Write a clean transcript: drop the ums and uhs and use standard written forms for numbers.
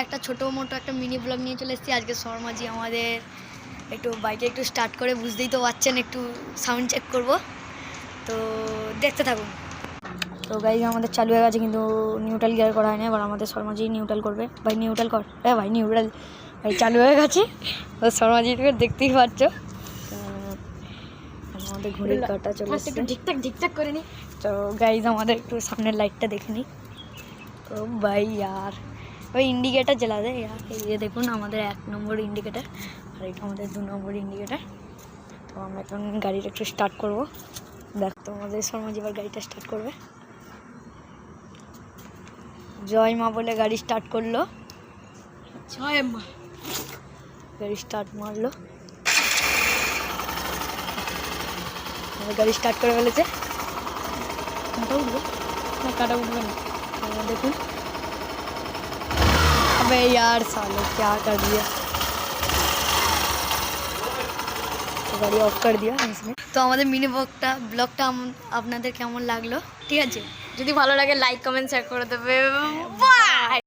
একটা ছোটো মোটো একটা মিনি ব্লগ নিয়ে চলে এসেছি। আজকে শর্মাজি আমাদের একটু বাইকে একটু স্টার্ট করে, বুঝতেই তো পারছেন, একটু সাউন্ড চেক করব, তো দেখতে থাকুন। তো গাইজ আমাদের চালু হয়ে গেছে, কিন্তু নিউট্রাল গিয়ার করা হয়নি। এবার আমাদের শর্মাজি নিউট্রাল করবে। ভাই নিউট্রাল কর, হ্যাঁ ভাই নিউট্রাল। ভাই চালু হয়ে গেছে, শর্মাজিকে দেখতেই পাচ্ছ। আমাদের ঘড়ির কাঁটা চলে এসেছে, ঠিকঠাক ঠিকঠাক করে নি। তো গাইজ আমাদের একটু সামনের লাইটটা দেখে নিই। তো ভাই यार ওই ইন্ডিকেটার জ্বালা দেয় यार। এই যে দেখুন আমাদের 1 নম্বর ইন্ডিকেটার, আর এটা আমাদের 2 নম্বর ইন্ডিকেটার। তো আমরা এখন গাড়িটা একটু স্টার্ট করব। দেখ, তো আমাদের শর্মাজি এবার গাড়িটা স্টার্ট করবে। জয় মা বলে গাড়ি স্টার্ট করলো। জয় মা, গাড়ি স্টার্ট মারলো, গাড়ি স্টার্ট করে ফেলেছে। কাটা উঠবে না, কাটা উঠবে না। देखो अबे यार सालो क्या कर दिया, तो गाड़ी ऑफ कर दिया इसमें। तो हमारे मिनी ब्लॉगটা আপনাদের কেমন লাগলো? ঠিক আছে, যদি ভালো লাগে লাইক কমেন্ট শেয়ার করে দেবে। বাই।